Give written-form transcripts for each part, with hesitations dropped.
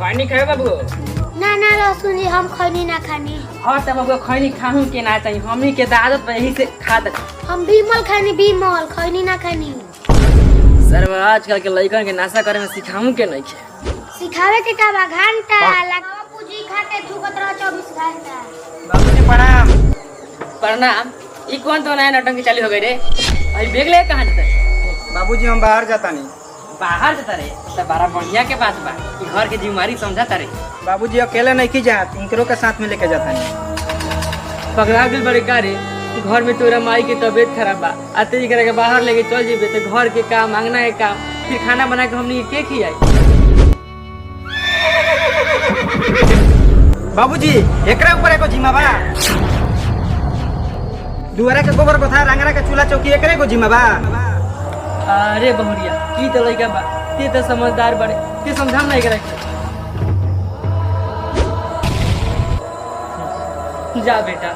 खैनी खाए बाबू? ना ना लहसुन जी हम खैनी ना खानी। हाँ तब बाबू खैनी खाऊं के ना चाहिए हमनी के आदत यही से खा दे। हम बीमल खानी बीमल खैनी ना खानी। सर आजकल के लड़कन के नाशा करे में सिखाऊं के नहीं खे। सिखावे के का बा घंटा लगावा पूजी खाते थूकत रह 24 घंटा। बाबूजी प्रणाम। प्रणाम। ई कौन तो नया नौटंकी चालू हो गई रे? अभी बेग ले कहां जाता है? बाबूजी हम बाहर जाता नहीं। बाहर जाता रे तो बड़ा बढ़िया के बात बा कि घर के जिम्मेवारी समझाता रे। बाबूजी अकेले नहीं की जात इनकरो के साथ में लेके जाता नहीं। पगला दिल बड़े का रे घर में तोरा माई की तबीयत खराब बा आते ही करे के बाहर लेके चल जीबे तो घर के काम अंगना के काम फिर खाना बना के हमनी के खियाई। बाबूजी एकरा ऊपर एको जिम्मा बा। दुआरा के गोबर गोथा रंगरा के चूल्हा चौकी एकरे को जिम्मा बा। अरे बहुरिया की तो लइका बा ते तो समझदार बड़े ते समझाम नहीं करे। जा बेटा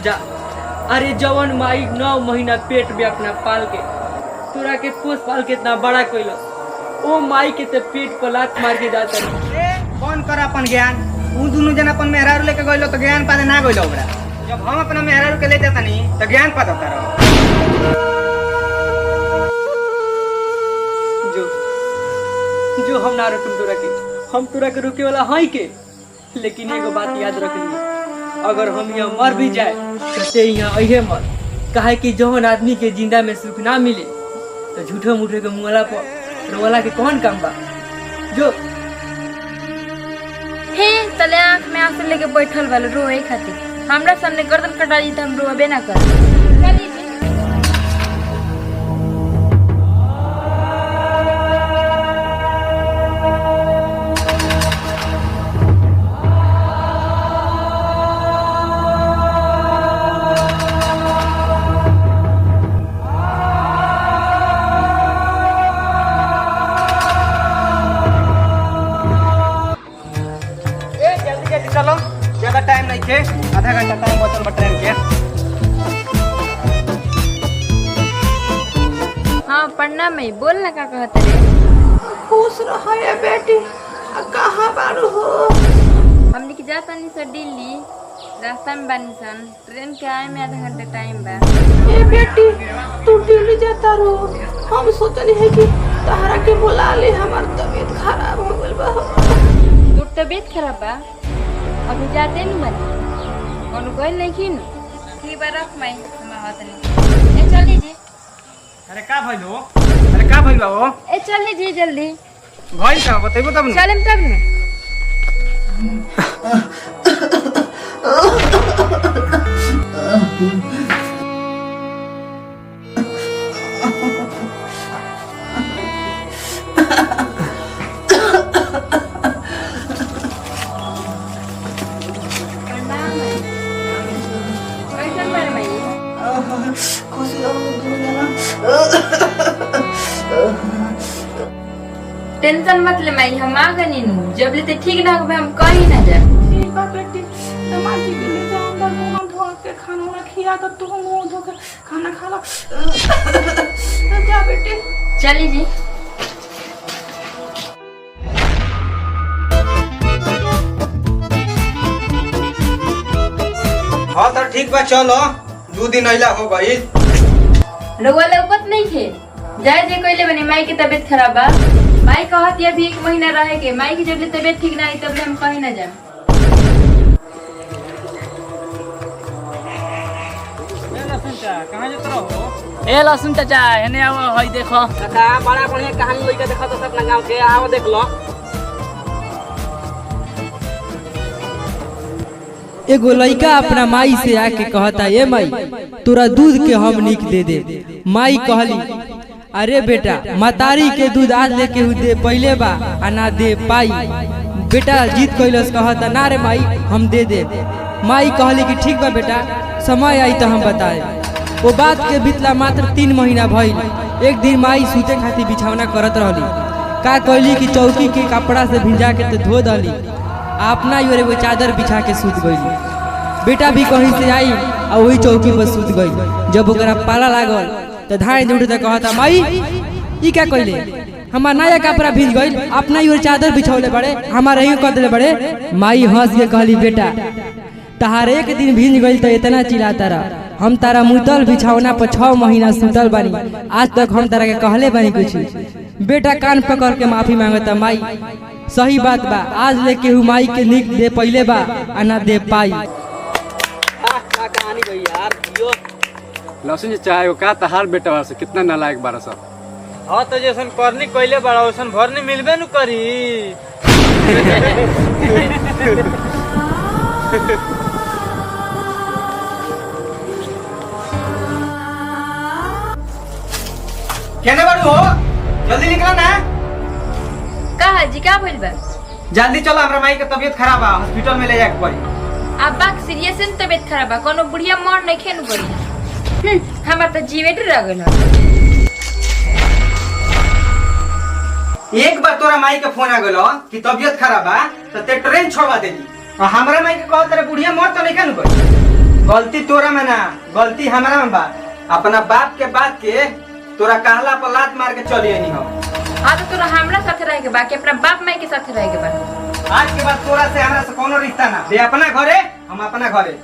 जा। अरे जवन माई 9 महीना पेट में अपना पाल के तोरा के पोस पाल के इतना बड़ा कोइलो ओ माई के ते पेट पर लात मार के जाता रे। कौन कर अपन ज्ञान उ दोनों जन अपन मेहरारू लेके गइलो तो ज्ञान पादे ना गइलो ओकरा। जब हम अपना मेहरारू के ले जाता नहीं तो ज्ञान पादो करो। जो हम ना रोकम तोरा के हम तोरा के रुके वाला हई के। लेकिन एगो बात याद रखनी अगर हम यहाँ मर भी जाए तो ते यहाँ अहे मर काहे कि जौन आदमी के जिंदा में सुख ना मिले तो झूठे मूठे के मुंगला पर रोला के कौन काम बा। जो हे तले आँख में आंसू लेके बैठल वाले रोए खातिर हमरा सामने गर्दन कटा दी तो हम रोबे ना कर। चली जी। चलो ज्यादा टाइम नहीं थे आधा घंटा टाइम बचल बा ट्रेन के। हाँ प्रणाम मई बोल ना का कहत रे। खुश रहो ये बेटी कहाँ बारू हो? हमने की जाता नहीं सर दिल्ली रास्ता में बानी सन ट्रेन के आए में आधा घंटा टाइम बा। ये बेटी तू दिल्ली जाता रो हम सोचनी है कि तहरा के बुला ले हमार तबीयत खराब हो गइल बा। तोर तबीयत खराब बा अभी जाते नहीं मन कौन कोई नहीं खीन ठीक बा रख मई हम आवत नहीं। ए चली जी। अरे का भइल हो? अरे का भइल बा हो? ए चली जी जल्दी भइल का बतेबो तब न। चलम तब न। खुश रहो दोनों जना। टेंशन मत ले माई हम आ गनी नु जब ले ठीक ना होबे हम कहीं ना जा। ठीक बा बेटी तमाची के ले जा अंदर मुंह धो के खाना वाला खिया कर तू मुंह धो के खाना खा ला। जा बेटी चली जी। हाँ तो ठीक बा चलो 2 दिन अइला हो गई। रउआ लौकत नहीं थे जाए जे कोइले बने माई की तबीयत खराब बा माई कहत ये भी 1 महीना रहे के माई की जब ले तबीयत ठीक ना आई तब ले हम कहीं ना जाए। ए लहसुन चाचा एने आओ हई देखो काका बड़ा बढ़िया कहानी लइका देखो तो अपना गांव के आओ देख लो। एगो लइका अपना माई से आके कहता ये माई तोरा दूध के हम निक दे दे। माई कहली अरे बेटा मतारी के दूध आज लेके दे पहले बा आ ना दे पाई। बेटा जीत कैलस कहता ना रे माई हम दे दे। माई कहली कि ठीक बा बेटा समय आई तो हम बताए। वो बात के बीतला मात्र 3 महीना भइल। एक दिन माई सूते खातिर बिछौना करत रहली का कहली कि चौकी के कपड़ा से भिंजा के तो धो दली अपना योरे वो चादर बिछा के सूत गई। बेटा भी कहीं से आई और वही चौकी पर सूत गई। जब ओकरा पाला लागल तो धाई उठ कहता माई ई क्या कहले हमार नया कपड़ा भीज गइल, अपना ही चादर बिछौले बड़े, हमारे ही कर दिले बड़े। माई हंस के कहली बेटा तहार एक दिन भीज गइल तो इतना चिल्लाता रहा, हम तारा मुतल बिछौना पर 6 महीना सुतल बानी, आज तक हम तारा के कहले बानी कुछ। बेटा कान पकड़ के माफी मांगता माई सही बात बा, आज लेके हु माई के निक दे पहले बा आ ना दे पाई। कहानी गई यार यो लहसुन चाहे वो का तहार बेटा वाला से कितना नालायक बारा सब। हाँ तो जैसन करनी कइले बड़ा वैसन भरनी मिलबे न करी। केने बाड़ू हो? जल्दी निकला ना। का हाजी का भइल बा? जल्दी चलो, हमरा माई के तबीयत खराब है, हॉस्पिटल में ले जाके पड़ी। अब्बा के सीरियस तबीयत खराब बा, कोनो बुढ़िया मर नहीं खेन पड़ी। हमार तो जीवे डर गइल। एक बार तोरा माई के फोन आ गलो कि तबीयत खराब बा तो ते ट्रेन छोड़वा देली, और हमरा माई के कहो तेरे बुढ़िया मर तो नहीं खेन पड़ी। गलती तोरा में ना, गलती हमरा में बा। अपना बाप के बात के तोरा कहला पर लात मार के चली आनी हो। हाँ तो तोरा हमरा साथ रहे के बा कि अपना बाप माई के साथ रहे के बा? आज के बाद तोरा से हमरा से कोनो रिश्ता ना, दे अपना घरे, हम अपना घरे।